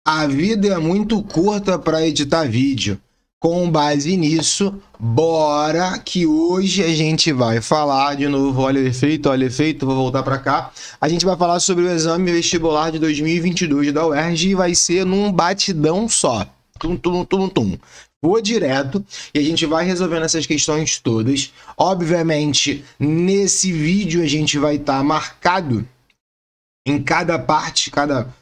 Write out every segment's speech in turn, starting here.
A vida é muito curta para editar vídeo. Com base nisso, bora que hoje a gente vai falar de novo, olha o efeito, vou voltar para cá. A gente vai falar sobre o exame vestibular de 2022 da UERJ e vai ser num batidão só. Tum, tum, tum, tum. Vou direto e a gente vai resolvendo essas questões todas. Obviamente, nesse vídeo a gente vai estar marcado em cada parte, cada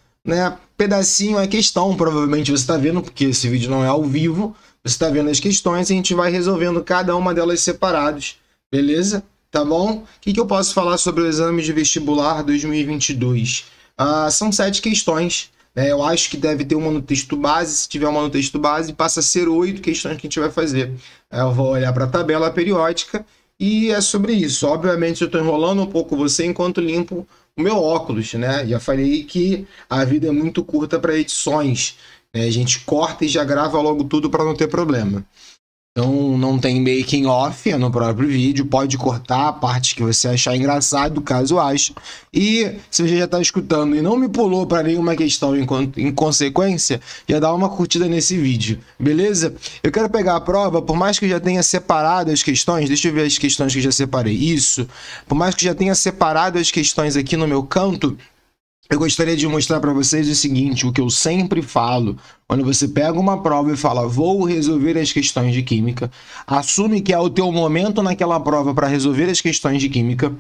pedacinho é questão, provavelmente você está vendo, porque esse vídeo não é ao vivo, você está vendo as questões e a gente vai resolvendo cada uma delas separados, beleza? Tá bom? O que eu posso falar sobre o exame de vestibular 2022? São 7 questões, né? Eu acho que deve ter uma no texto base, se tiver uma no texto base, passa a ser 8 questões que a gente vai fazer. Eu vou olhar para a tabela periódica e é sobre isso. Obviamente eu estou enrolando um pouco você enquanto limpo o meu óculos, né? Já falei que a vida é muito curta para edições, né? A gente corta e já grava logo tudo para não ter problema. Então não tem making off, é no próprio vídeo, pode cortar a parte que você achar engraçado, caso ache. E se você já está escutando e não me pulou para nenhuma questão em consequência, já dá uma curtida nesse vídeo, beleza? Eu quero pegar a prova, por mais que eu já tenha separado as questões, deixa eu ver as questões que eu já separei, isso. Por mais que eu já tenha separado as questões aqui no meu canto, eu gostaria de mostrar para vocês o seguinte, o que eu sempre falo, quando você pega uma prova e fala, vou resolver as questões de química, assume que é o teu momento naquela prova para resolver as questões de química,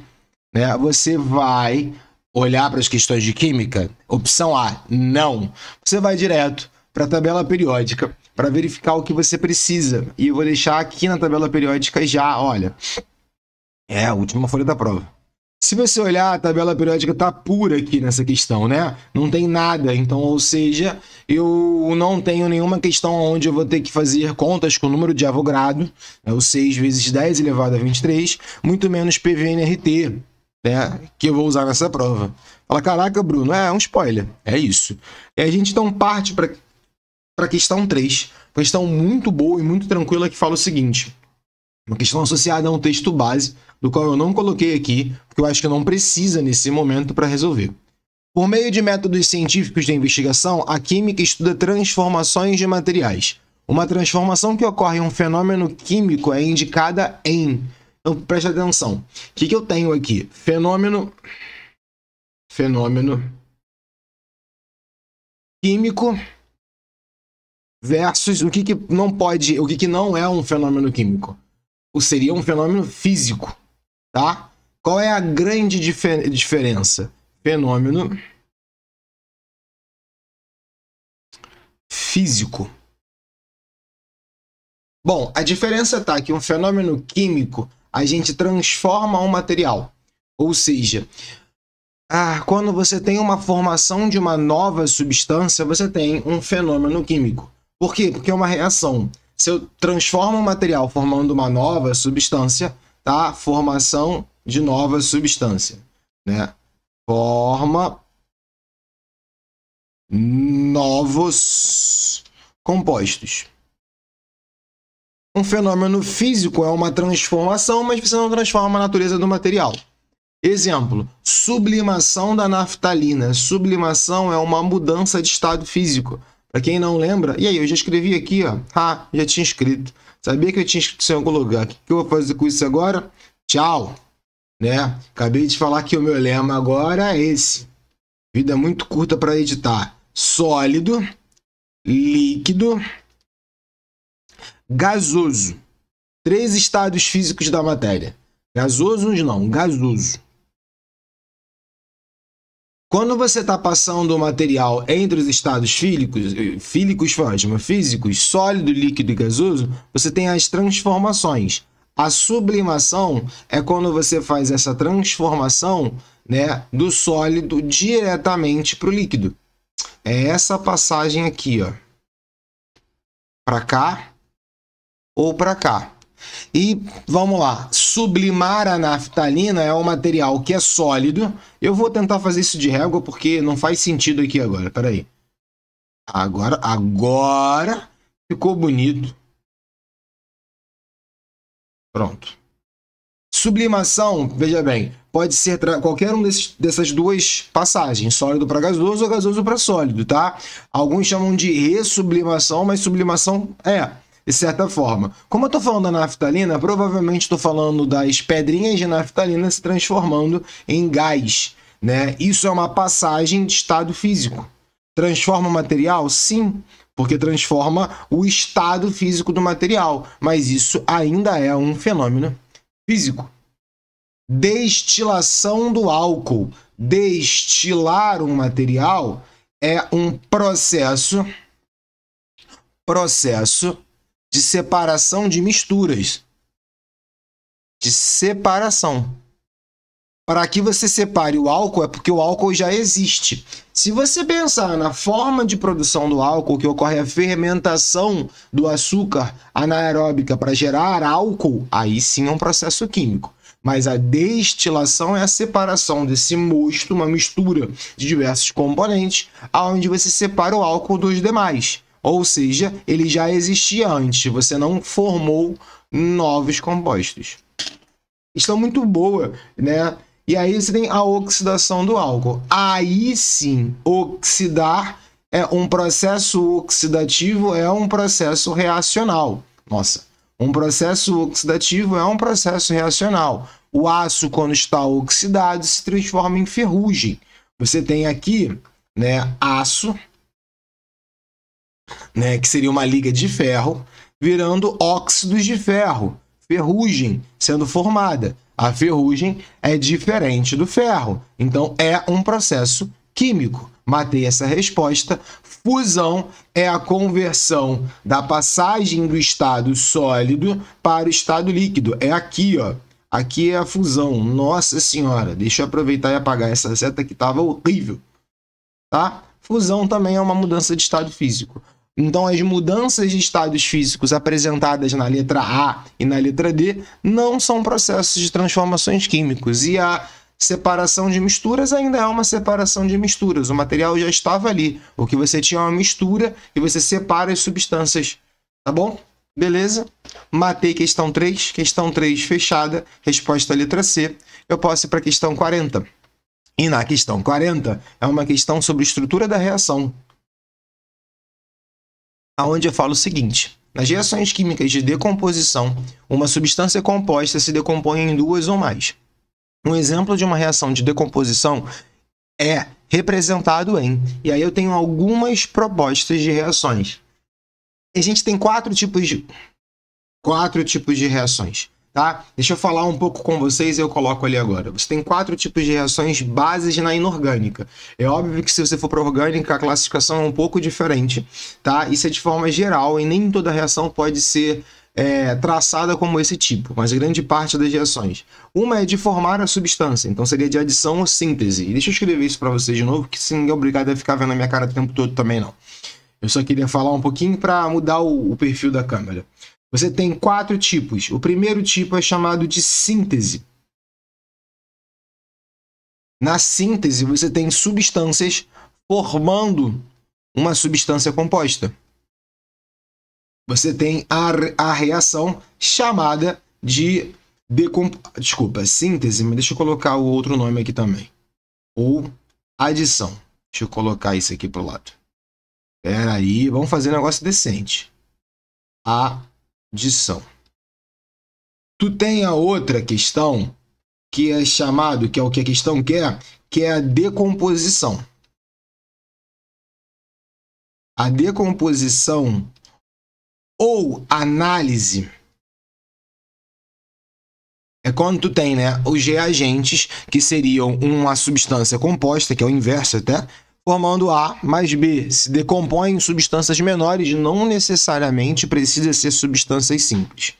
né? Você vai olhar para as questões de química, opção A, não. Você vai direto para a tabela periódica para verificar o que você precisa. E eu vou deixar aqui na tabela periódica já, olha, é a última folha da prova. Se você olhar, a tabela periódica está pura aqui nessa questão, né? Não tem nada, então, ou seja, eu não tenho nenhuma questão onde eu vou ter que fazer contas com o número de Avogadro, né? O 6 vezes 10 elevado a 23, muito menos PVNRT, né? Que eu vou usar nessa prova. Fala, caraca, Bruno, é um spoiler, é isso. E a gente então parte para a questão 3, questão muito boa e muito tranquila que fala o seguinte... Uma questão associada a um texto base, do qual eu não coloquei aqui, porque eu acho que não precisa nesse momento para resolver. Por meio de métodos científicos de investigação, a química estuda transformações de materiais. Uma transformação que ocorre em um fenômeno químico é indicada em... Então, preste atenção. O que eu tenho aqui? Fenômeno químico versus o que não pode, o que não é um fenômeno químico. Ou seria um fenômeno físico, tá? Qual é a grande diferença? Fenômeno físico. Bom, a diferença está que um fenômeno químico, a gente transforma um material. Ou seja, quando você tem uma formação de uma nova substância, você tem um fenômeno químico. Por quê? Porque é uma reação. Se eu transformo um material formando uma nova substância, tá? Formação de nova substância, né? Forma novos compostos. Um fenômeno físico é uma transformação, mas você não transforma a natureza do material. Exemplo, sublimação da naftalina. Sublimação é uma mudança de estado físico. Para quem não lembra, e aí, eu já escrevi aqui, ó. Já tinha escrito. Sabia que eu tinha escrito isso em algum lugar. O que eu vou fazer com isso agora? Tchau. Né? Acabei de falar que o meu lema agora é esse. Vida muito curta para editar. Sólido, líquido, gasoso. 3 estados físicos da matéria. Gasosos não, gasoso. Quando você está passando o material entre os estados físicos, sólido, líquido e gasoso, você tem as transformações. A sublimação é quando você faz essa transformação, né, do sólido diretamente para o líquido. É essa passagem aqui, ó. Para cá ou para cá. E vamos lá, sublimar a naftalina é um material que é sólido. Eu vou tentar fazer isso de régua porque não faz sentido aqui agora, peraí. Agora ficou bonito. Pronto. Sublimação, veja bem, pode ser qualquer um dessas duas passagens, sólido para gasoso ou gasoso para sólido, tá? Alguns chamam de ressublimação, mas sublimação de certa forma. Como eu estou falando da naftalina, provavelmente estou falando das pedrinhas de naftalina se transformando em gás, né? Isso é uma passagem de estado físico. Transforma o material? Sim, porque transforma o estado físico do material, mas isso ainda é um fenômeno físico. Destilação do álcool. Destilar um material é um processo de separação de misturas. De separação. Para que você separe o álcool é porque o álcool já existe. Se você pensar na forma de produção do álcool, que ocorre a fermentação do açúcar anaeróbica para gerar álcool, aí sim é um processo químico. Mas a destilação é a separação desse mosto, uma mistura de diversos componentes, onde você separa o álcool dos demais. Ou seja, ele já existia antes, você não formou novos compostos. Isso é muito boa, né? E aí você tem a oxidação do álcool. Aí sim, oxidar é um processo oxidativo, é um processo reacional. Nossa, um processo oxidativo é um processo reacional. O aço, quando está oxidado, se transforma em ferrugem. Você tem aqui, né, aço, né, que seria uma liga de ferro, virando óxidos de ferro, ferrugem sendo formada. A ferrugem é diferente do ferro, então é um processo químico. Matei essa resposta. Fusão é a conversão da passagem do estado sólido para o estado líquido. É aqui, ó. Aqui é a fusão. Nossa senhora, deixa eu aproveitar e apagar essa seta que estava horrível, tá? Fusão também é uma mudança de estado físico. Então, as mudanças de estados físicos apresentadas na letra A e na letra D não são processos de transformações químicos. E a separação de misturas ainda é uma separação de misturas. O material já estava ali. O que você tinha é uma mistura e você separa as substâncias. Tá bom? Beleza? Matei questão 3. Questão 3 fechada. Resposta letra C. Eu posso ir para a questão 40. E na questão 40 é uma questão sobre estrutura da reação, onde eu falo o seguinte: nas reações químicas de decomposição, uma substância composta se decompõe em duas ou mais. Um exemplo de uma reação de decomposição é representado em... E aí eu tenho algumas propostas de reações. A gente tem quatro tipos de reações. Tá? Deixa eu falar um pouco com vocês e eu coloco ali agora. Você tem 4 tipos de reações bases na inorgânica. É óbvio que se você for para orgânica, a classificação é um pouco diferente, tá? Isso é de forma geral e nem toda reação pode ser traçada como esse tipo, mas a grande parte das reações. Uma é de formar a substância, então seria de adição ou síntese. E deixa eu escrever isso para vocês de novo, que se ninguém é obrigado a ficar vendo a minha cara o tempo todo também não. Eu só queria falar um pouquinho para mudar o perfil da câmera. Você tem 4 tipos. O primeiro tipo é chamado de síntese. Na síntese, você tem substâncias formando uma substância composta. Você tem a reação chamada de síntese, mas deixa eu colocar o outro nome aqui também. Ou adição. Deixa eu colocar isso aqui para o lado. Espera aí, vamos fazer um negócio decente. Adição. Tu tem a outra questão que é chamado, que é o que a questão quer, que é a decomposição. A decomposição ou análise é quando tu tem, né, os reagentes que seriam uma substância composta, que é o inverso até, formando A mais B. Se decompõem em substâncias menores, não necessariamente precisa ser substâncias simples.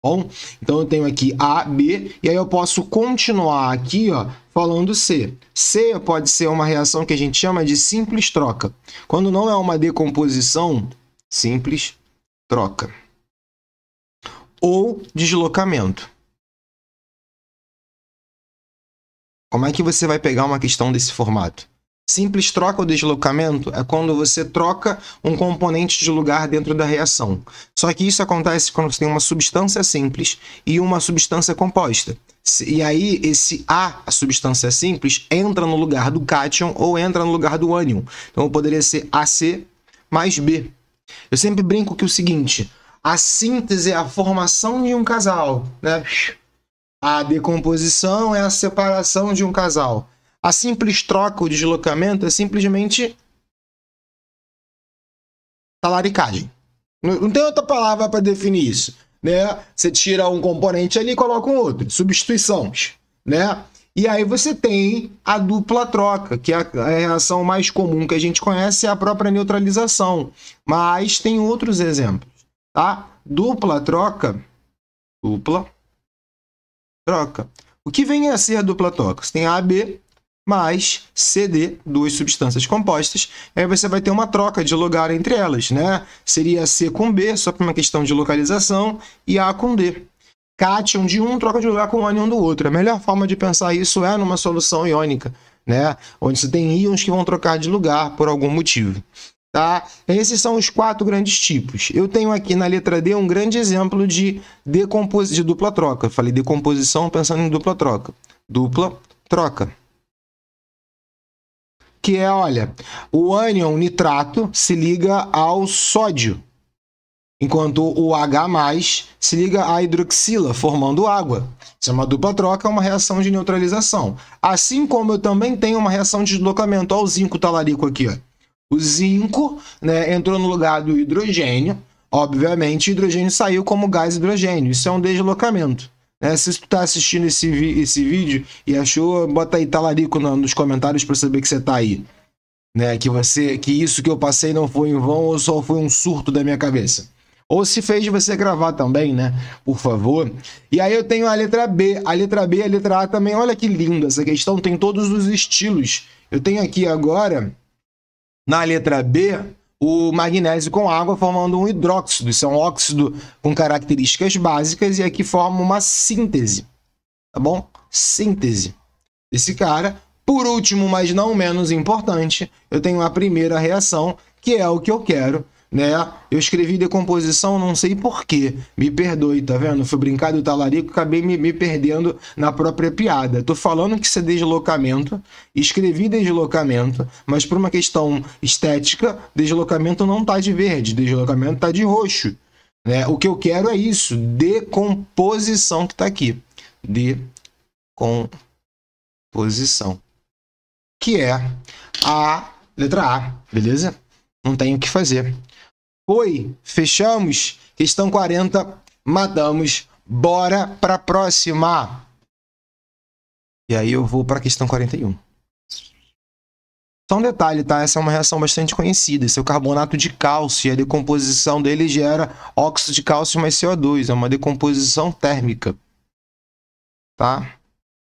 Bom, então eu tenho aqui A, B, e aí eu posso continuar aqui, ó, falando C. C pode ser uma reação que a gente chama de simples troca. Quando não é uma decomposição, simples troca. Ou deslocamento. Como é que você vai pegar uma questão desse formato? Simples troca ou deslocamento é quando você troca um componente de lugar dentro da reação. Só que isso acontece quando você tem uma substância simples e uma substância composta. E aí, a substância simples, entra no lugar do cátion ou entra no lugar do ânion. Então, poderia ser AC mais B. Eu sempre brinco que é o seguinte, a síntese é a formação de um casal, né? A decomposição é a separação de um casal. A simples troca ou deslocamento é simplesmente talaricagem. Não tem outra palavra para definir isso, né? Você tira um componente ali e coloca um outro. Substituições, né? E aí você tem a dupla troca, que é a reação mais comum que a gente conhece, é a própria neutralização. Mas tem outros exemplos, tá? Dupla troca. O que vem a ser a dupla troca? Você tem AB mais CD, duas substâncias compostas, aí você vai ter uma troca de lugar entre elas, né? Seria C com B, só por uma questão de localização, e A com D. Cátion de um troca de lugar com o ânion do outro. A melhor forma de pensar isso é numa solução iônica, né? Onde você tem íons que vão trocar de lugar por algum motivo. Tá? Esses são os 4 grandes tipos. Eu tenho aqui na letra D um grande exemplo de dupla troca. Eu falei decomposição pensando em dupla troca. Dupla troca. Que é, olha, o ânion nitrato se liga ao sódio, enquanto o H+ se liga à hidroxila, formando água. Isso é uma dupla troca, uma reação de neutralização. Assim como eu também tenho uma reação de deslocamento. Olha o zinco talarico aqui, ó. O zinco, né, entrou no lugar do hidrogênio. Obviamente, o hidrogênio saiu como gás hidrogênio. Isso é um deslocamento. Se tu tá assistindo esse vídeo e achou, bota aí talarico nos comentários para saber que você tá aí. Né? Que isso que eu passei não foi em vão ou só foi um surto da minha cabeça. Ou se fez de você gravar também, né? Por favor. E aí eu tenho a letra B. A letra B e a letra A também. Olha que lindo essa questão. Tem todos os estilos. Eu tenho aqui agora, na letra B, o magnésio com água formando um hidróxido. Isso é um óxido com características básicas e aqui forma uma síntese. Tá bom? Síntese. Esse cara. Por último, mas não menos importante, eu tenho a primeira reação, que é o que eu quero, né? Eu escrevi decomposição, não sei porquê. Me perdoe, tá vendo? Fui brincar do talarico, acabei me perdendo na própria piada. Tô falando que isso é deslocamento, escrevi deslocamento, mas por uma questão estética, deslocamento não tá de verde, deslocamento tá de roxo. Né? O que eu quero é isso, decomposição que tá aqui. Decomposição. Que é a letra A, beleza? Não tem o que fazer. Fechamos. Questão 40, matamos. Bora para a próxima. E aí eu vou para a questão 41. Só um detalhe, tá? Essa é uma reação bastante conhecida. Esse é o carbonato de cálcio e a decomposição dele gera óxido de cálcio mais CO2. É uma decomposição térmica. Tá?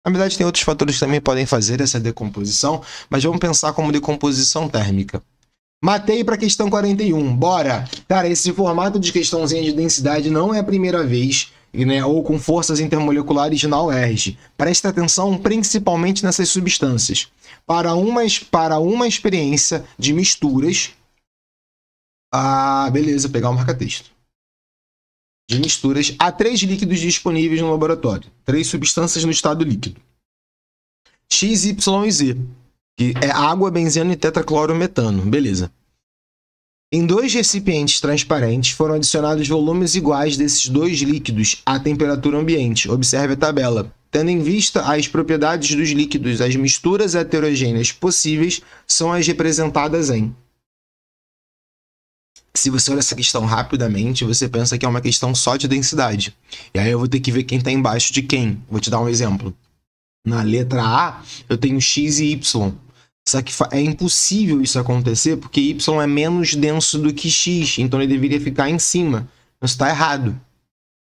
Na verdade, tem outros fatores que também podem fazer essa decomposição, mas vamos pensar como decomposição térmica. Matei para a questão 41. Bora! Cara, esse formato de questãozinha de densidade não é a primeira vez, né, ou com forças intermoleculares na UERJ. Presta atenção principalmente nessas substâncias. Para uma experiência de misturas... beleza, pegar o marca-texto. De misturas, há 3 líquidos disponíveis no laboratório. 3 substâncias no estado líquido. X, Y e Z. Que é água, benzeno e tetraclorometano. Beleza. Em 2 recipientes transparentes foram adicionados volumes iguais desses 2 líquidos à temperatura ambiente. Observe a tabela. Tendo em vista as propriedades dos líquidos, as misturas heterogêneas possíveis são as representadas em... Se você olha essa questão rapidamente, você pensa que é uma questão só de densidade. E aí eu vou ter que ver quem está embaixo de quem. Vou te dar um exemplo. Na letra A, eu tenho X e Y. Só que é impossível isso acontecer, porque Y é menos denso do que X. Então ele deveria ficar em cima. Isso está errado.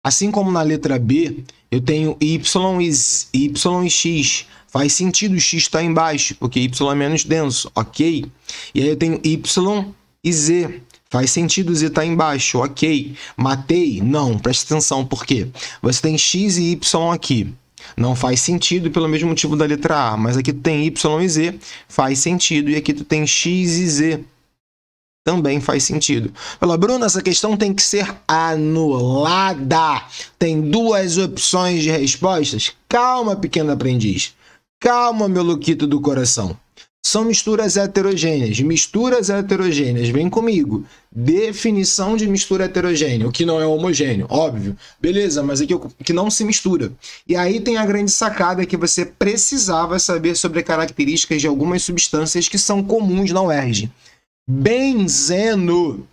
Assim como na letra B, eu tenho Y e X. Faz sentido o X estar embaixo, porque Y é menos denso. Ok? E aí eu tenho Y e Z. Faz sentido Z estar embaixo, ok. Matei? Não, presta atenção, por quê? Você tem X e Y aqui. Não faz sentido pelo mesmo motivo da letra A, mas aqui tu tem Y e Z, faz sentido, e aqui tu tem X e Z. Também faz sentido. Fala, Bruno, essa questão tem que ser anulada. Tem duas opções de respostas? Calma, pequeno aprendiz. Calma, meu Luquito do coração. São misturas heterogêneas. Misturas heterogêneas, vem comigo. Definição de mistura heterogênea, o que não é homogêneo, óbvio. Beleza, mas aqui que não se mistura. E aí tem a grande sacada que você precisava saber sobre características de algumas substâncias que são comuns na UERJ. Benzeno.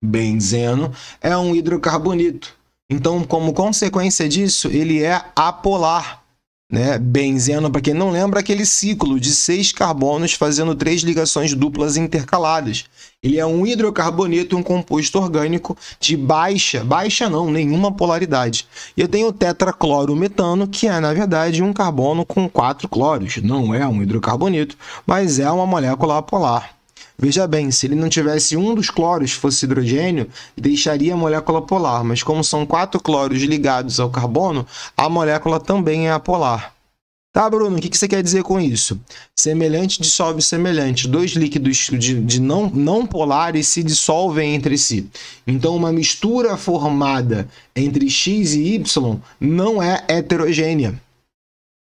Benzeno é um hidrocarboneto. Então, como consequência disso, ele é apolar. Né? Benzeno, para quem não lembra, aquele ciclo de 6 carbonos fazendo 3 ligações duplas intercaladas. Ele é um hidrocarboneto, um composto orgânico de nenhuma polaridade. E eu tenho o tetraclorometano, que é, na verdade, um carbono com 4 cloros. Não é um hidrocarboneto, mas é uma molécula apolar. Veja bem, se ele não tivesse um dos cloros, fosse hidrogênio, deixaria a molécula polar, mas como são 4 cloros ligados ao carbono, a molécula também é apolar. Tá, Bruno, o que você quer dizer com isso? Semelhante dissolve semelhante. 2 líquidos de não polares se dissolvem entre si. Então, uma mistura formada entre X e Y não é heterogênea,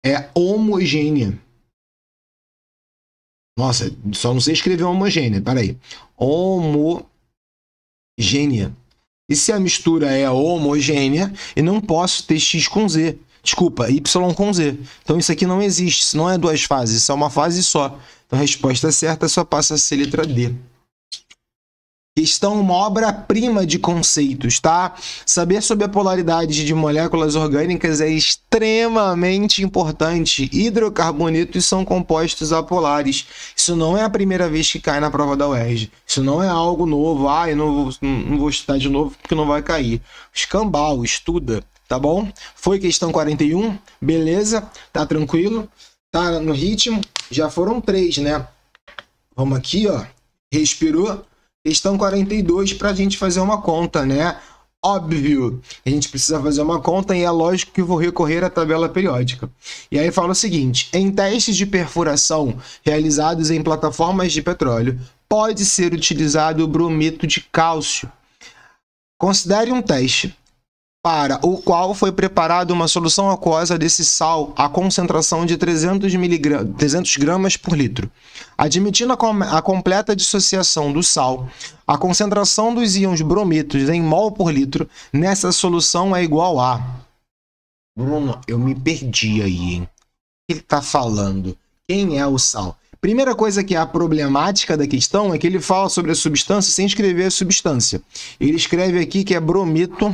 é homogênea. Nossa, só não sei escrever homogênea, peraí. Homogênea. E se a mistura é homogênea, eu não posso ter X com Z. Desculpa, Y com Z. Então isso aqui não existe, isso não é 2 fases, isso é uma fase só. Então a resposta certa só passa a ser letra D. Questão, uma obra-prima de conceitos, tá? Saber sobre a polaridade de moléculas orgânicas é extremamente importante. Hidrocarbonetos são compostos apolares. Isso não é a primeira vez que cai na prova da UERJ. Isso não é algo novo. Eu não vou estudar de novo porque não vai cair. Escambau, estuda, tá bom? Foi questão 41, beleza? Tá tranquilo? Tá no ritmo? Já foram 3, né? Vamos aqui, ó. Respirou. Questão 42 para a gente fazer uma conta, né? Óbvio, a gente precisa fazer uma conta e é lógico que eu vou recorrer à tabela periódica. E aí fala o seguinte, em testes de perfuração realizados em plataformas de petróleo, pode ser utilizado o brometo de cálcio. Considere um teste para o qual foi preparada uma solução aquosa desse sal a concentração de 300 gramas por litro. Admitindo a completa dissociação do sal, a concentração dos íons brometos em mol por litro nessa solução é igual a... Bruno, eu me perdi aí, hein? O que ele está falando? Quem é o sal? Primeira coisa que é a problemática da questão é que ele fala sobre a substância sem escrever a substância. Ele escreve aqui que é brometo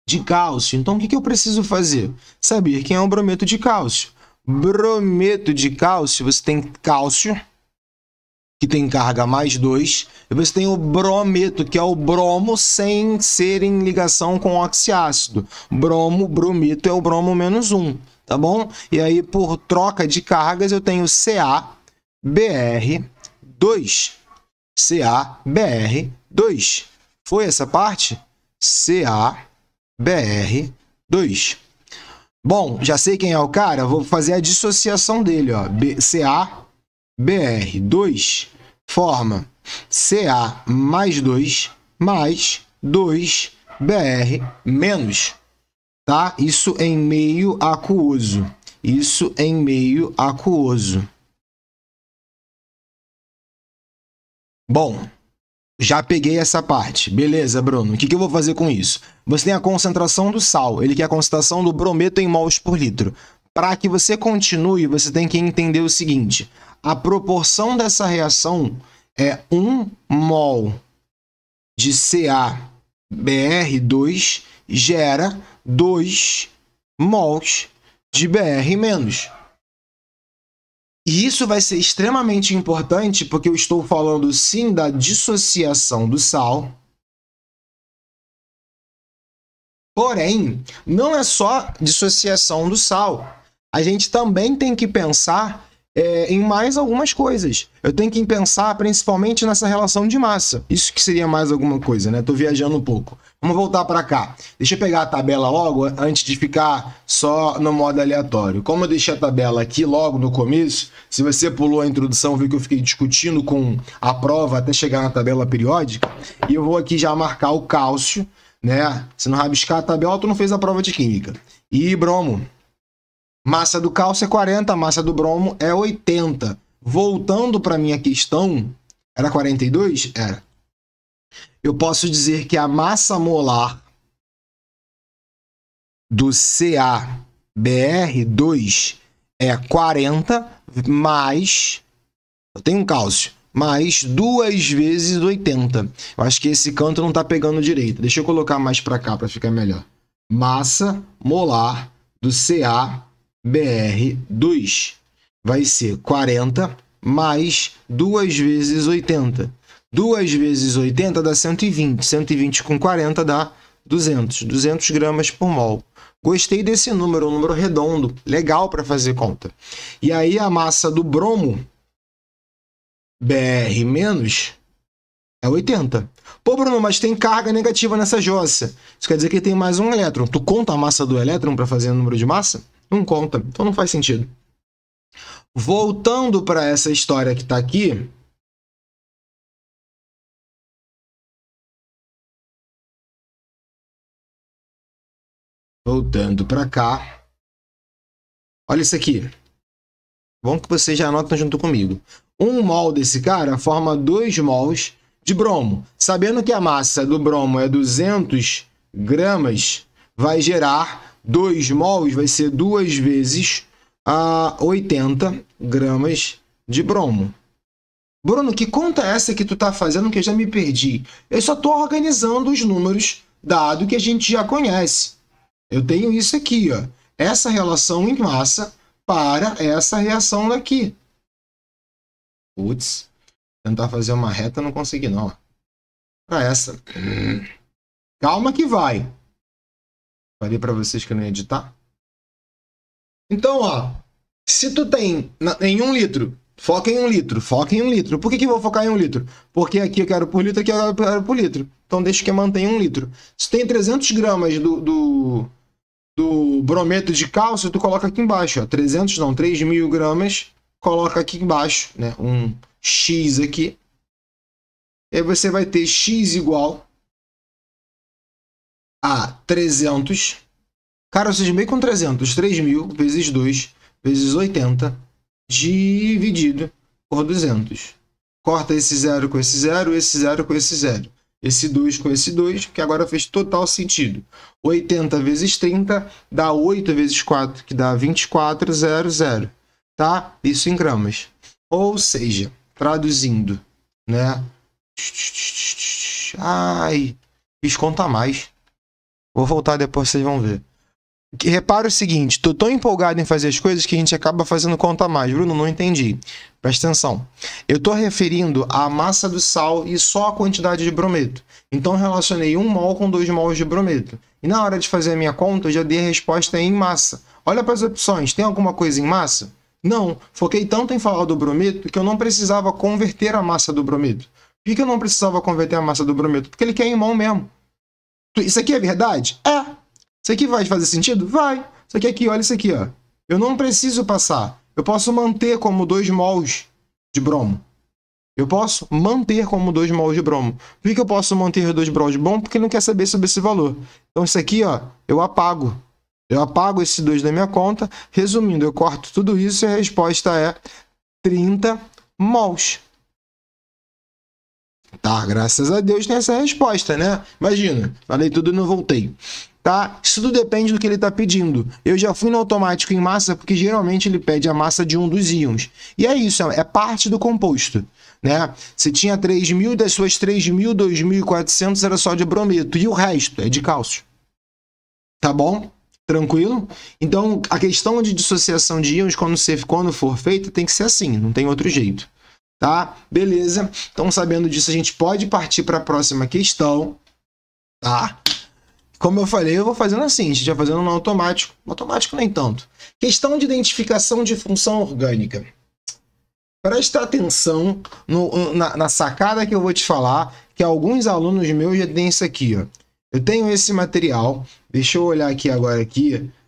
de cálcio. Então, o que eu preciso fazer? Saber quem é o brometo de cálcio. Brometo de cálcio, você tem cálcio, que tem carga mais 2, e você tem o brometo, que é o bromo sem ser em ligação com oxiácido. Brometo é o bromo menos 1, tá bom? E aí, por troca de cargas, eu tenho CaBr2. CaBr2. Foi essa parte? CaBr2. Bom, já sei quem é o cara, vou fazer a dissociação dele, ó. CaBr2 forma Ca mais 2 mais 2Br menos, tá? Isso em meio aquoso. Isso em meio aquoso. Bom, já peguei essa parte. Beleza, Bruno. O que eu vou fazer com isso? Você tem a concentração do sal. Ele quer a concentração do brometo em mols por litro. Para que você continue, você tem que entender o seguinte. A proporção dessa reação é 1 mol de CaBr2 gera 2 mols de Br-. E isso vai ser extremamente importante porque eu estou falando sim da dissociação do sal. Porém, não é só dissociação do sal. A gente também tem que pensar em mais algumas coisas. Eu tenho que pensar principalmente nessa relação de massa. Isso que seria mais alguma coisa, né? Tô viajando um pouco. Vamos voltar para cá. Deixa eu pegar a tabela logo, antes de ficar só no modo aleatório. Como eu deixei a tabela aqui logo no começo, se você pulou a introdução, viu que eu fiquei discutindo com a prova até chegar na tabela periódica, e eu vou aqui já marcar o cálcio, né? Se não rabiscar a tabela, tu não fez a prova de química. E bromo. Massa do cálcio é 40, a massa do bromo é 80. Voltando para minha questão, era 42? Era. Eu posso dizer que a massa molar do CaBr2 é 40 mais... Eu tenho um cálcio. Mais 2 vezes 80. Eu acho que esse canto não está pegando direito. Deixa eu colocar mais para cá para ficar melhor. Massa molar do CaBr2 vai ser 40 mais 2 vezes 80. 2 vezes 80 dá 120. 120 com 40 dá 200. 200 gramas por mol. Gostei desse número, um número redondo. Legal para fazer conta. E aí a massa do bromo, Br menos, é 80. Pô, Bruno, mas tem carga negativa nessa jossa. Isso quer dizer que tem mais um elétron. Tu conta a massa do elétron para fazer o número de massa? Não conta, então não faz sentido. Voltando para essa história que está aqui. Voltando para cá. Olha isso aqui. Bom que vocês já anotam junto comigo. 1 mol desse cara forma 2 mols de bromo. Sabendo que a massa do bromo é 200 gramas, vai gerar 2 mols, vai ser 2 vezes 80 gramas de bromo. Bruno, que conta é essa que tu tá fazendo que eu já me perdi? Eu só tô organizando os números, dado que a gente já conhece. Eu tenho isso aqui, ó. Essa relação em massa para essa reação daqui. Putz, tentar fazer uma reta não consegui não. Para essa. Calma que vai. Falei para vocês que eu não ia editar. Então, ó, se tu tem em 1 litro, foca em 1 litro, foca em 1 litro. Por que eu vou focar em 1 litro? Porque aqui eu quero por litro, aqui eu quero por litro. Então deixa que eu mantenha 1 litro. Se tem 300 gramas do brometo de cálcio, tu coloca aqui embaixo, ó. 300 não, 3.000 gramas, coloca aqui embaixo, né? Um X aqui. E aí você vai ter X igual a 300. Cara, vocês meio com 300. 3.000 vezes 2 vezes 80 dividido por 200. Corta esse 0 com esse 0, esse 0 com esse 0. Esse 2 com esse 2, que agora fez total sentido. 80 vezes 30 dá 8 vezes 4, que dá 24,00. Tá? Isso em gramas. Ou seja, traduzindo, né? Ai, fiz conta mais. Vou voltar depois, vocês vão ver. Repara o seguinte, tô tão empolgado em fazer as coisas que a gente acaba fazendo conta mais. Bruno, não entendi. Presta atenção. Eu tô referindo à massa do sal e só a quantidade de brometo. Então, relacionei 1 mol com 2 mols de brometo. E na hora de fazer a minha conta, eu já dei a resposta em massa. Olha para as opções. Tem alguma coisa em massa? Não. Foquei tanto em falar do brometo que eu não precisava converter a massa do brometo. Por que eu não precisava converter a massa do brometo? Porque ele quer em mol mesmo. Isso aqui é verdade? É. Isso aqui vai fazer sentido? Vai. Isso aqui, olha isso aqui, ó. Eu não preciso passar. Eu posso manter como 2 mols de bromo. Eu posso manter como 2 mols de bromo. Por que eu posso manter 2 mols de bromo? Porque não quer saber sobre esse valor. Então isso aqui, ó, eu apago. Eu apago esse 2 da minha conta. Resumindo, eu corto tudo isso e a resposta é 30 mols. Tá, graças a Deus tem essa resposta, né? Imagina, falei tudo e não voltei. Tá? Isso tudo depende do que ele está pedindo. Eu já fui no automático em massa porque geralmente ele pede a massa de um dos íons. E é isso, é parte do composto. Né? Se tinha 3.000, das suas 3.000, 2.400 era só de brometo. E o resto é de cálcio. Tá bom? Tranquilo? Então, a questão de dissociação de íons, quando for feita, tem que ser assim, não tem outro jeito. Tá? Beleza? Então, sabendo disso, a gente pode partir para a próxima questão. Tá? Como eu falei, eu vou fazendo assim, a gente vai fazendo no automático. No automático nem tanto. Questão de identificação de função orgânica. Presta atenção na sacada que eu vou te falar, que alguns alunos meus já têm isso aqui, ó. Eu tenho esse material, deixa eu olhar aqui agora,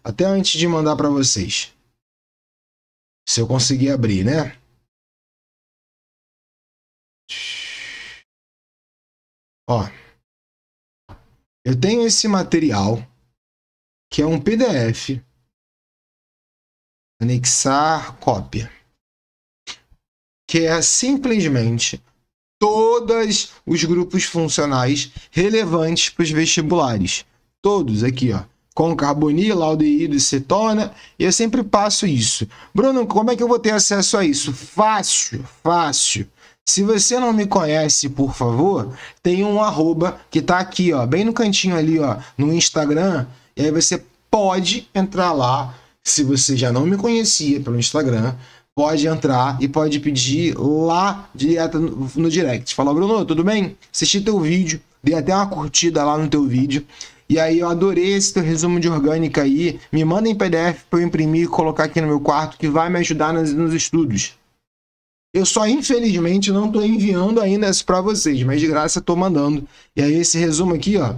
até antes de mandar para vocês. Se eu conseguir abrir, né? Ó, eu tenho esse material, que é um PDF, anexar cópia, que é simplesmente todos os grupos funcionais relevantes para os vestibulares. Todos aqui, ó. Com carbonila, aldeído e cetona. E eu sempre passo isso. Bruno, como é que eu vou ter acesso a isso? Fácil, fácil. Se você não me conhece, por favor, tem um arroba que tá aqui, ó, bem no cantinho ali, ó, no Instagram. E aí você pode entrar lá. Se você já não me conhecia pelo Instagram, pode entrar e pode pedir lá direto no direct. Fala, Bruno, tudo bem? Assisti teu vídeo, dei até uma curtida lá no teu vídeo. E aí eu adorei esse teu resumo de orgânica aí. Me manda em PDF para eu imprimir e colocar aqui no meu quarto, que vai me ajudar nos estudos. Eu só, infelizmente, não estou enviando ainda isso para vocês, mas de graça estou mandando. E aí esse resumo aqui, ó,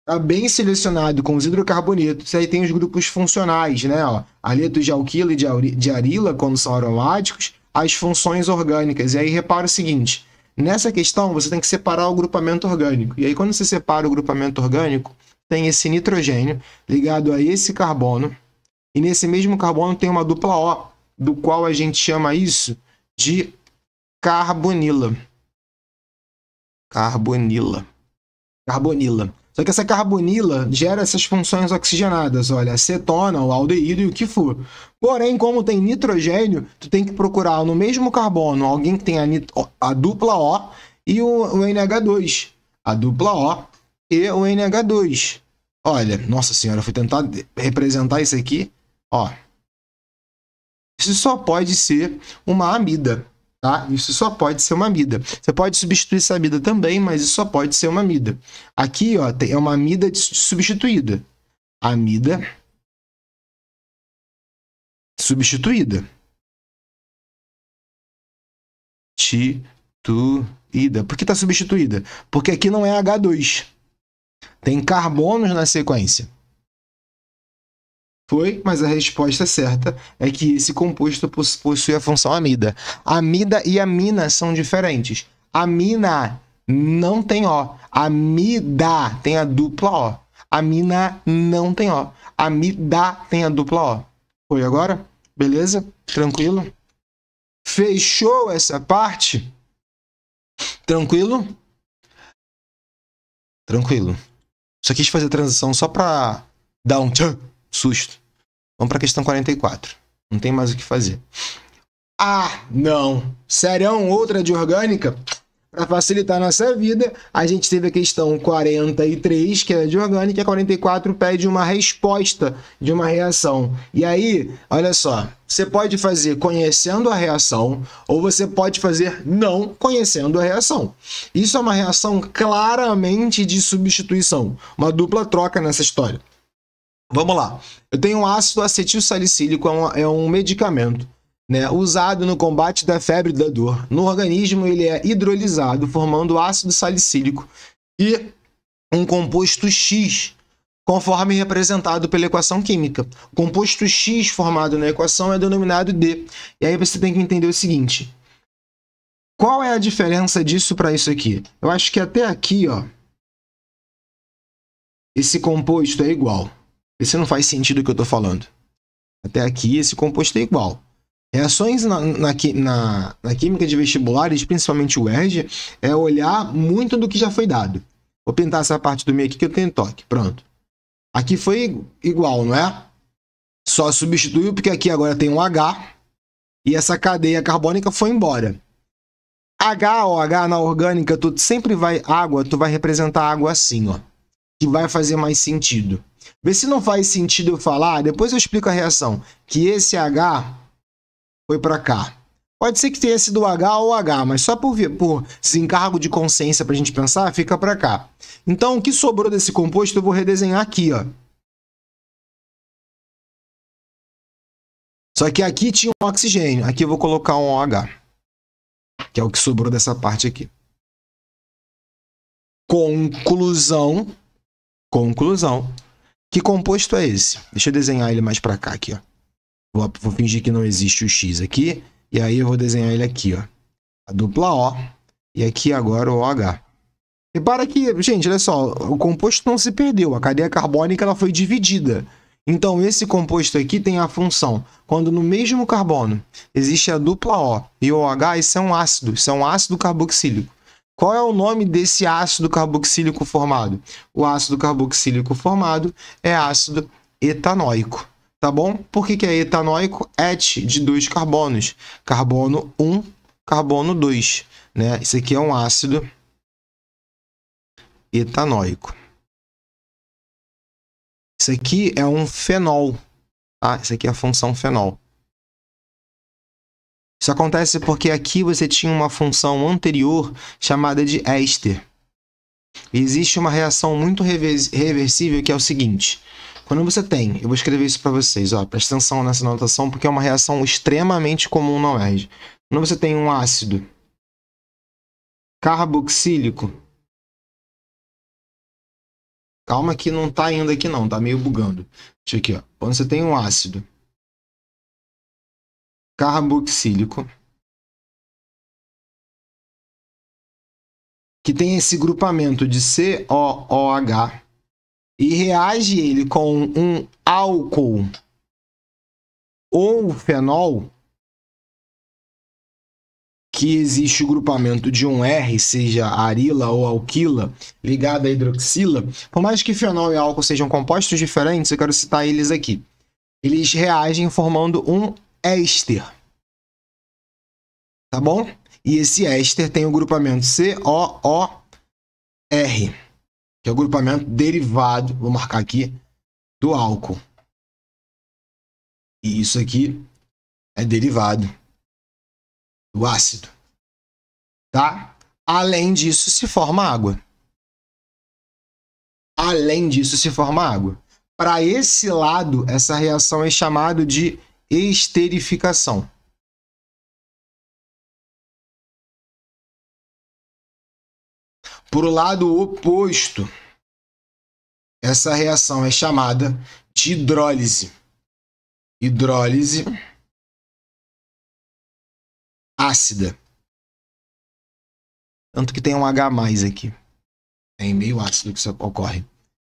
tá bem selecionado com os hidrocarbonetos. Aí tem os grupos funcionais, né? Ó, aletos de alquila e de arila, quando são aromáticos, as funções orgânicas. E aí repara o seguinte, nessa questão você tem que separar o grupamento orgânico. E aí quando você separa o grupamento orgânico, tem esse nitrogênio ligado a esse carbono. E nesse mesmo carbono tem uma dupla O, do qual a gente chama isso de carbonila. Carbonila. Só que essa carbonila gera essas funções oxigenadas, olha, acetona, o aldeído e o que for. Porém, como tem nitrogênio, tu tem que procurar no mesmo carbono alguém que tem a dupla O e o NH2. A dupla O e o NH2. Olha, nossa senhora, eu fui tentar representar isso aqui, ó. Isso só pode ser uma amida. Tá? Isso só pode ser uma amida. Você pode substituir essa amida também, mas isso só pode ser uma amida. Aqui, ó, é uma amida substituída. Amida substituída. Por que está substituída? Porque aqui não é H2. Tem carbonos na sequência. Foi, mas a resposta certa é que esse composto possui a função amida. Amida e amina são diferentes. Amina não tem O. Amida tem a dupla O. Amina não tem O. Amida tem a dupla O. Foi agora? Beleza? Tranquilo? Fechou essa parte? Tranquilo? Tranquilo. Só quis fazer a transição só para dar um susto. Vamos para a questão 44. Não tem mais o que fazer. Ah, não. Serão outra de orgânica? Para facilitar a nossa vida, a gente teve a questão 43, que é de orgânica, e a 44 pede uma resposta de uma reação. E aí, olha só, você pode fazer conhecendo a reação, ou você pode fazer não conhecendo a reação. Isso é uma reação claramente de substituição. Uma dupla troca nessa história. Vamos lá. Eu tenho um ácido acetilsalicílico, é um medicamento, né, usado no combate da febre e da dor. No organismo, ele é hidrolisado, formando ácido salicílico e um composto X, conforme representado pela equação química. O composto X formado na equação é denominado D. E aí você tem que entender o seguinte. Qual é a diferença disso para isso aqui? Eu acho que até aqui, ó, esse composto é igual. Esse não faz sentido o que eu estou falando. Até aqui, esse composto é igual. Reações na química de vestibulares, principalmente o ERG, é olhar muito do que já foi dado. Vou pintar essa parte do meio aqui que eu tenho toque. Pronto. Aqui foi igual, não é? Só substituiu porque aqui agora tem um H e essa cadeia carbônica foi embora. HOH na orgânica, tu sempre vai água, tu vai representar água assim, ó. Que vai fazer mais sentido. Vê se não faz sentido eu falar, depois eu explico a reação, que esse H foi para cá. Pode ser que tenha sido H ou H, mas só por desencargo de consciência para a gente pensar, fica para cá. Então, o que sobrou desse composto eu vou redesenhar aqui, ó. Só que aqui tinha um oxigênio, aqui eu vou colocar um OH. que é o que sobrou dessa parte aqui. Conclusão. Que composto é esse? Deixa eu desenhar ele mais para cá aqui, ó. Vou fingir que não existe o X aqui, e aí eu vou desenhar ele aqui, ó. A dupla O, e aqui agora o OH. Repara que, gente, olha só, o composto não se perdeu, a cadeia carbônica ela foi dividida. Então, esse composto aqui tem a função, quando no mesmo carbono existe a dupla O e o OH, isso é um ácido carboxílico. Qual é o nome desse ácido carboxílico formado? O ácido carboxílico formado é ácido etanóico, tá bom? Por que é etanóico? Et de 2 carbonos, carbono 1, carbono 2, né? Isso aqui é um ácido etanóico. Isso aqui é um fenol, tá? Isso aqui é a função fenol. Isso acontece porque aqui você tinha uma função anterior chamada de éster. E existe uma reação muito reversível que é o seguinte. Quando você tem, eu vou escrever isso para vocês, ó, presta atenção nessa notação porque é uma reação extremamente comum na UERJ. Quando você tem um ácido carboxílico, calma que não tá indo aqui não, tá meio bugando. Deixa aqui, ó. Quando você tem um ácido carboxílico que tem esse grupamento de COOH e reage ele com um álcool ou fenol, que existe o grupamento de um R, seja arila ou alquila, ligado à hidroxila, por mais que fenol e álcool sejam compostos diferentes, eu quero citar eles aqui. Eles reagem formando um éster. Tá bom? E esse éster tem o grupamento COOR, que é o grupamento derivado, vou marcar aqui, do álcool. E isso aqui é derivado do ácido. Tá? Além disso, se forma água. Para esse lado, essa reação é chamada de esterificação. Por lado oposto, essa reação é chamada de hidrólise. Hidrólise ácida. Tanto que tem um H+ aqui. É meio ácido que isso ocorre.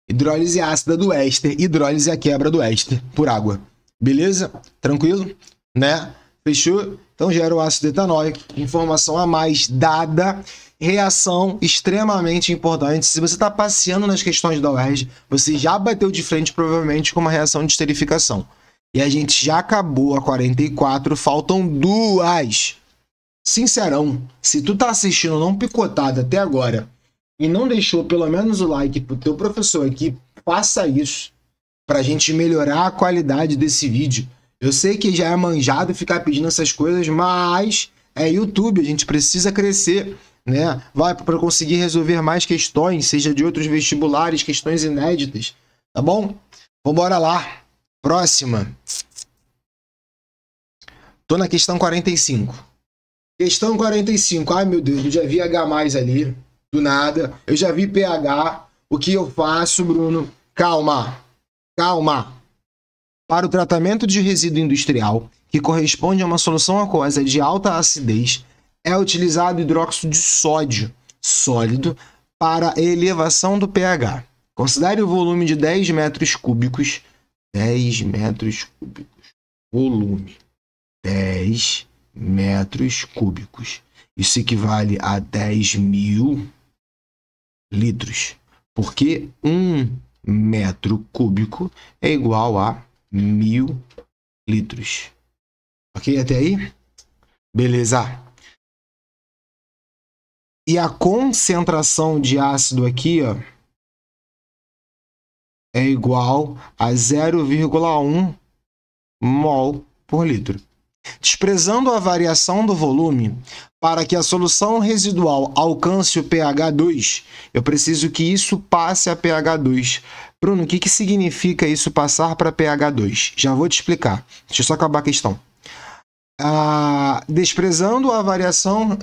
Hidrólise ácida do éster. Hidrólise é a quebra do éster por água. Beleza? Tranquilo? Né? Fechou? Então gera o ácido etanóico. Informação a mais dada. Reação extremamente importante. Se você está passeando nas questões da UERJ, você já bateu de frente provavelmente com uma reação de esterificação. E a gente já acabou a 44, faltam 2. Sincerão, se tu tá assistindo não picotado até agora e não deixou pelo menos o like pro teu professor aqui, faça isso pra gente melhorar a qualidade desse vídeo. Eu sei que já é manjado ficar pedindo essas coisas, mas é YouTube, a gente precisa crescer, né? Vai para conseguir resolver mais questões, seja de outros vestibulares, questões inéditas, tá bom? Vambora lá. Próxima. Tô na questão 45. Questão 45. Ai, meu Deus, eu já vi H+ ali, do nada. Eu já vi pH. O que eu faço, Bruno? Calma. Para o tratamento de resíduo industrial, que corresponde a uma solução aquosa de alta acidez, é utilizado hidróxido de sódio sólido para elevação do pH. Considere o volume de 10 metros cúbicos. 10 metros cúbicos. Volume. 10 metros cúbicos. Isso equivale a 10.000 litros. Porque 1 metro cúbico é igual a 1.000 litros. Ok? Até aí? Beleza. E a concentração de ácido aqui, ó, é igual a 0,1 mol por litro. Desprezando a variação do volume, para que a solução residual alcance o pH 2, eu preciso que isso passe a pH 2. Bruno, o que significa isso passar para pH 2? Já vou te explicar. Deixa eu só acabar a questão. desprezando a variação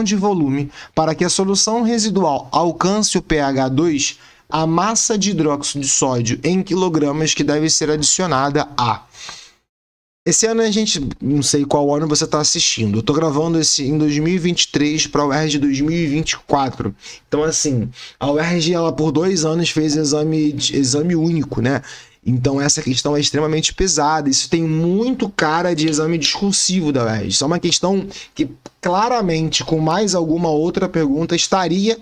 de volume para que a solução residual alcance o pH 2, a massa de hidróxido de sódio em quilogramas que deve ser adicionada a... Esse ano a gente, não sei qual ano você está assistindo, eu estou gravando esse em 2023 para a UERJ 2024. Então, assim, a UERJ, ela por 2 anos fez exame único, né? Então, essa questão é extremamente pesada. Isso tem muito cara de exame discursivo da UERJ. Isso é uma questão que, claramente, com mais alguma outra pergunta, estaria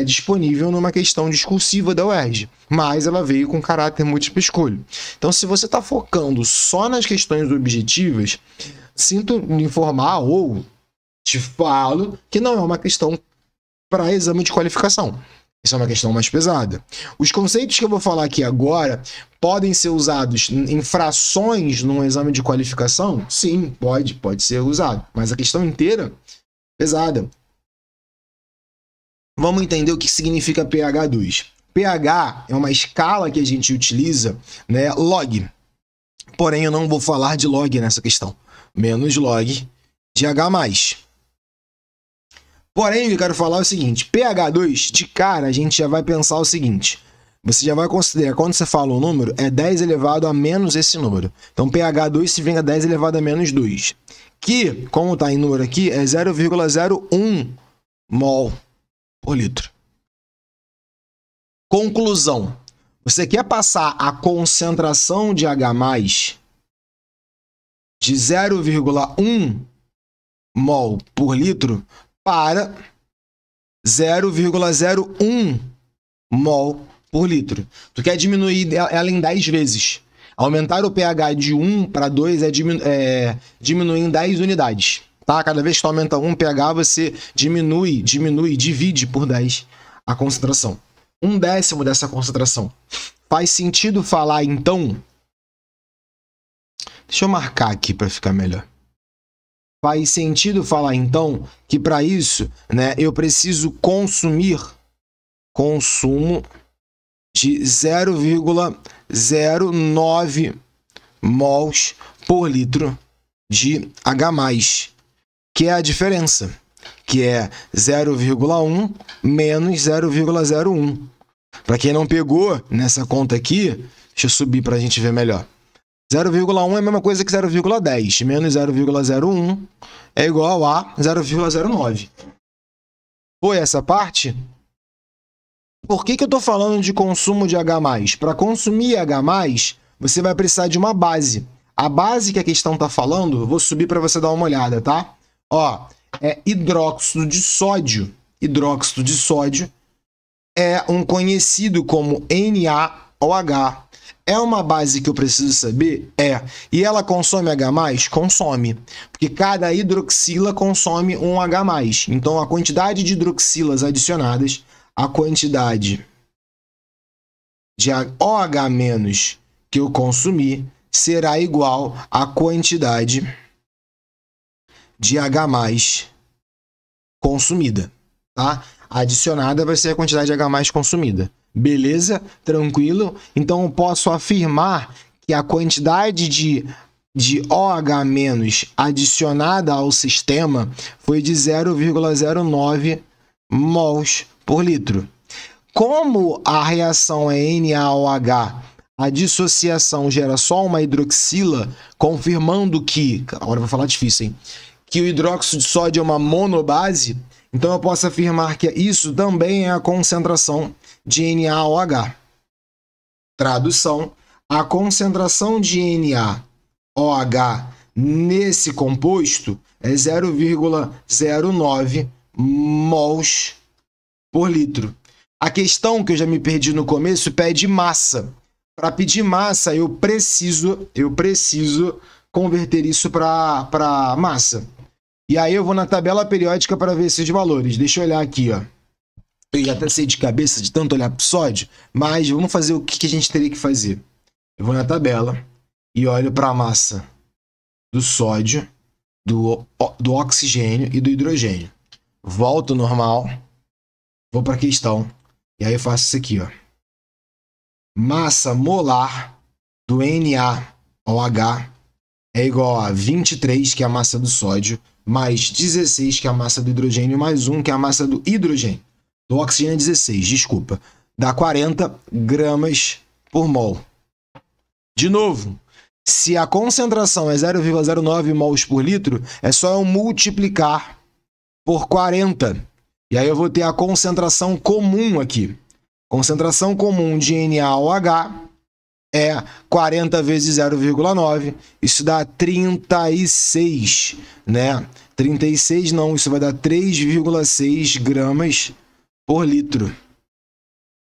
disponível numa questão discursiva da UERJ, mas ela veio com caráter múltipla escolha. Então, se você está focando só nas questões objetivas, sinto me informar ou te falo que não é uma questão para exame de qualificação. Isso é uma questão mais pesada. Os conceitos que eu vou falar aqui agora podem ser usados em frações num exame de qualificação? Sim, pode ser usado, mas a questão inteira pesada. Vamos entender o que significa pH 2. pH é uma escala que a gente utiliza, né, log. Porém, eu não vou falar de log nessa questão. Menos log de H+. Porém, o que eu quero falar é o seguinte. pH 2, de cara, a gente já vai pensar o seguinte. Você já vai considerar, quando você fala um número, é 10 elevado a menos esse número. Então, pH 2 se vem a 10 elevado a menos 2. Que, como está em número aqui, é 0,01 mol por litro. Conclusão. Você quer passar a concentração de H+, de 0,1 mol por litro para 0,01 mol por litro. Tu quer diminuir ela em 10 vezes. Aumentar o pH de 1 para 2 diminuir em 10 unidades. Tá? Cada vez que tu aumenta 1 pH, você divide por 10 a concentração. 1/10 dessa concentração. Faz sentido falar, então... Deixa eu marcar aqui para ficar melhor. Faz sentido falar, então, que para isso, né, eu preciso consumo de 0,09 mols por litro de H+, que é a diferença, que é 0,1 menos 0,01. Para quem não pegou nessa conta aqui, deixa eu subir para a gente ver melhor. 0,1 é a mesma coisa que 0,10, menos 0,01 é igual a 0,09. Foi essa parte? Por que eu estou falando de consumo de H+? Para consumir H+, você vai precisar de uma base. A base que a questão está falando, eu vou subir para você dar uma olhada, tá? Ó, é hidróxido de sódio. Hidróxido de sódio é um conhecido como NaOH. É uma base que eu preciso saber? É. E ela consome H+? Consome. Porque cada hidroxila consome um H+. Então, a quantidade de hidroxilas adicionadas, a quantidade de OH- que eu consumir, será igual à quantidade de H+ consumida, tá? A adicionada vai ser a quantidade de H+ consumida. Beleza? Tranquilo? Então, eu posso afirmar que a quantidade de OH- adicionada ao sistema foi de 0,09 mols por litro. Como a reação é NaOH, a dissociação gera só uma hidroxila, confirmando que, agora eu vou falar difícil, hein? Que o hidróxido de sódio é uma monobase, então eu posso afirmar que isso também é a concentração de NaOH. Tradução: a concentração de NaOH nesse composto é 0,09 mols por litro. A questão que eu já me perdi no começo pede massa. Para pedir massa, eu preciso converter isso para massa. E aí eu vou na tabela periódica para ver esses valores. Deixa eu olhar aqui, ó. Eu já até sei de cabeça de tanto olhar para o sódio, mas vamos fazer o que a gente teria que fazer. Eu vou na tabela e olho para a massa do sódio, do oxigênio e do hidrogênio. Volto normal, vou para a questão, e aí eu faço isso aqui, ó. Massa molar do NaOH é igual a 23, que é a massa do sódio, mais 16, que é a massa do hidrogênio, mais 1, que é a massa do hidrogênio. Do oxigênio é 16, desculpa. Dá 40 gramas por mol. De novo, se a concentração é 0,09 mols por litro, é só eu multiplicar por 40. E aí eu vou ter a concentração comum aqui. Concentração comum de NaOH é 40 vezes 0,9. Isso dá 36, né? 36 não, isso vai dar 3,6 gramas por litro.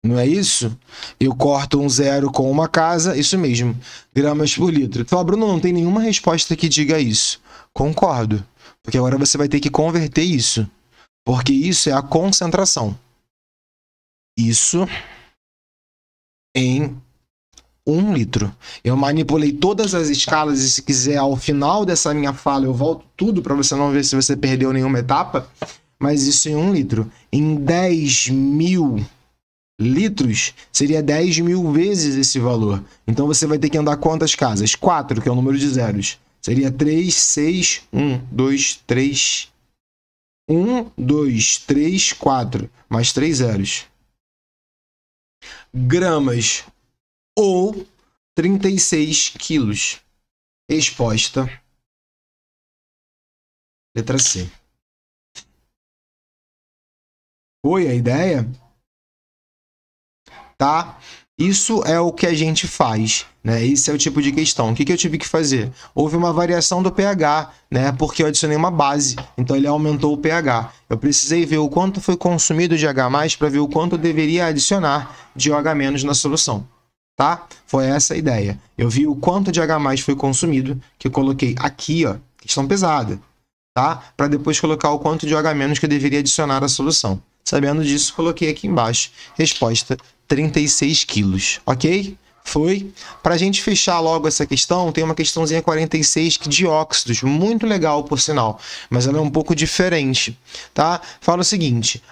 Não é isso? Eu corto um zero com uma casa, isso mesmo, gramas por litro. Tu fala, Bruno, não tem nenhuma resposta que diga isso. Concordo, porque agora você vai ter que converter isso, porque isso é a concentração. Isso em 1 litro. Eu manipulei todas as escalas e se quiser, ao final dessa minha fala, eu volto tudo para você não ver se você perdeu nenhuma etapa, mas isso em 1 litro. Em 10.000 litros, seria 10.000 vezes esse valor. Então você vai ter que andar quantas casas? 4, que é o número de zeros. Seria 3, 6, 1, 2, 3... 1, 2, 3, 4, mais 3 zeros. Gramas ou 36 quilos. Resposta, letra C. Foi a ideia? Tá? Isso é o que a gente faz, né? Esse é o tipo de questão. O que eu tive que fazer? Houve uma variação do pH, né? Porque eu adicionei uma base, então ele aumentou o pH. Eu precisei ver o quanto foi consumido de H+, para ver o quanto eu deveria adicionar de OH- na solução, tá? Foi essa a ideia. Eu vi o quanto de H+ foi consumido, que eu coloquei aqui, ó, questão pesada, tá? Para depois colocar o quanto de OH- que eu deveria adicionar à solução. Sabendo disso, coloquei aqui embaixo. Resposta, 36 quilos, ok? Foi. Para a gente fechar logo essa questão, tem uma questãozinha 46 que de óxidos, muito legal por sinal, mas ela é um pouco diferente, tá? Fala o seguinte,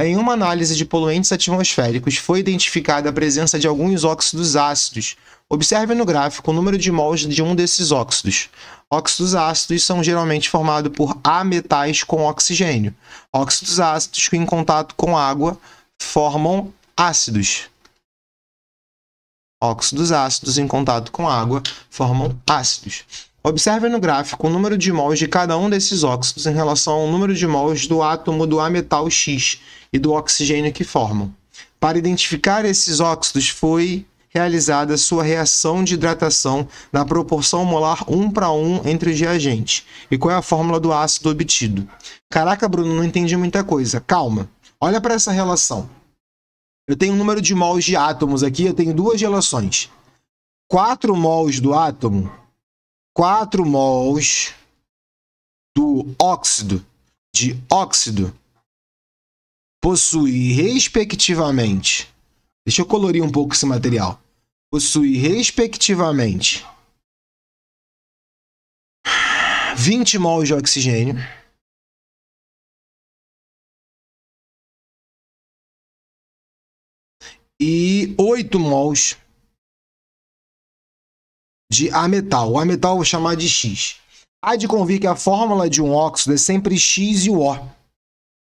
em uma análise de poluentes atmosféricos foi identificada a presença de alguns óxidos ácidos. Observe no gráfico o número de mols de um desses óxidos. Óxidos ácidos são geralmente formados por ametais com oxigênio. Óxidos ácidos que em contato com água formam ácidos. Óxidos ácidos em contato com água formam ácidos. Observe no gráfico o número de mols de cada um desses óxidos em relação ao número de mols do átomo do ametal X e do oxigênio que formam. Para identificar esses óxidos foi realizada sua reação de hidratação na proporção molar 1:1 entre os reagentes. E qual é a fórmula do ácido obtido? Caraca, Bruno, não entendi muita coisa. Calma. Olha para essa relação. Eu tenho um número de mols de átomos aqui, eu tenho duas relações. 4 mols do átomo, 4 mols do óxido, de óxido, possui respectivamente, deixa eu colorir um pouco esse material, possui respectivamente 20 mols de oxigênio, e 8 mols de ametal. O ametal eu vou chamar de X. Há de convir que a fórmula de um óxido é sempre X e O.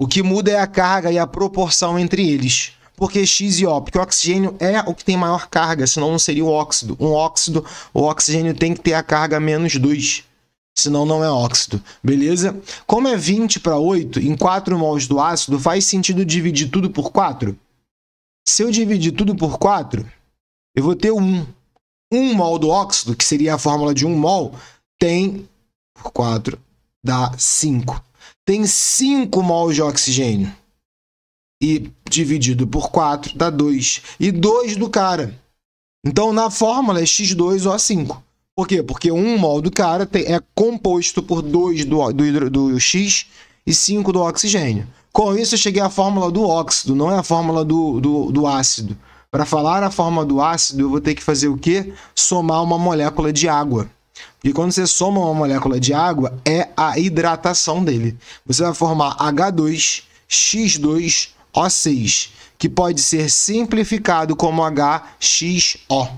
O que muda é a carga e a proporção entre eles. Por que X e O? Porque o oxigênio é o que tem maior carga, senão não seria o óxido. Um óxido, o oxigênio tem que ter a carga -2. Senão não é óxido, beleza? Como é 20:8, em 4 mols do ácido, faz sentido dividir tudo por 4? Se eu dividir tudo por 4, eu vou ter 1. 1 mol do óxido, que seria a fórmula de 1 mol, tem por 4, dá 5. Tem 5 mols de oxigênio. E dividido por 4 dá 2. E 2 do cara. Então, na fórmula é X2O5. Por quê? Porque 1 mol do cara é composto por 2 do X e 5 do oxigênio. Com isso, eu cheguei à fórmula do óxido, não é a fórmula do ácido. Para falar a fórmula do ácido, eu vou ter que fazer o quê? Somar uma molécula de água. E quando você soma uma molécula de água, é a hidratação dele. Você vai formar H2X2O6, que pode ser simplificado como HXO.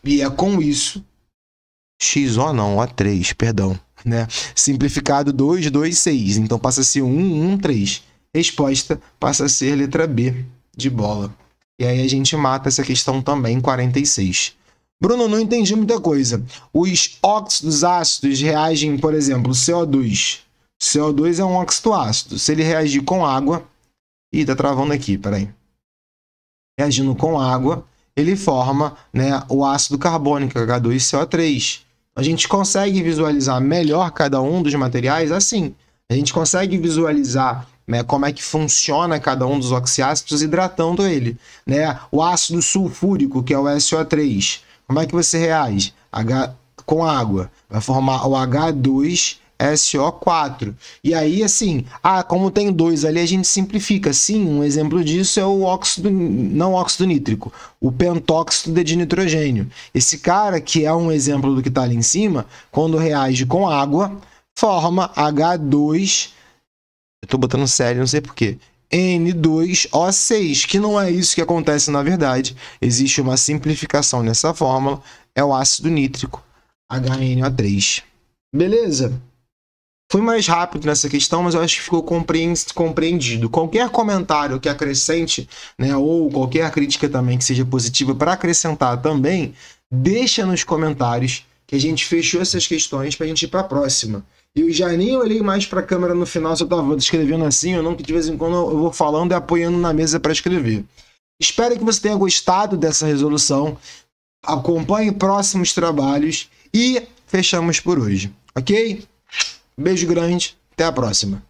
E é com isso XO não, O3, perdão, né? Simplificado 2, 2, 6. Então passa a ser 1, 1, 3. Resposta passa a ser letra B, de bola. E aí a gente mata essa questão também, 46. Bruno, não entendi muita coisa. Os óxidos ácidos reagem, por exemplo, CO2. CO2 é um óxido ácido. Se ele reagir com água... Ih, tá travando aqui, peraí. Reagindo com água, ele forma, né, o ácido carbônico, H2CO3. A gente consegue visualizar melhor cada um dos materiais assim. A gente consegue visualizar, né, como é que funciona cada um dos oxiácidos hidratando ele. Né? O ácido sulfúrico, que é o SO3. Como é que você reage? Com água. Vai formar o H2SO4. E aí, assim, como tem 2 ali, a gente simplifica. Sim, um exemplo disso é o óxido, não óxido nítrico, o pentóxido de nitrogênio. Esse cara, que é um exemplo do que está ali em cima, quando reage com água, forma H2, eu estou botando sério, não sei porquê, N2O6, que não é isso que acontece na verdade. Existe uma simplificação nessa fórmula, é o ácido nítrico, HNO3. Beleza? Fui mais rápido nessa questão, mas eu acho que ficou compreendido. Qualquer comentário que acrescente, né, ou qualquer crítica também que seja positiva para acrescentar também, deixa nos comentários que a gente fechou essas questões para a gente ir para a próxima. Eu já nem olhei mais para a câmera no final se eu estava escrevendo assim ou não, que de vez em quando eu vou falando e apoiando na mesa para escrever. Espero que você tenha gostado dessa resolução. Acompanhe próximos trabalhos e fechamos por hoje, ok? Beijo grande, até a próxima.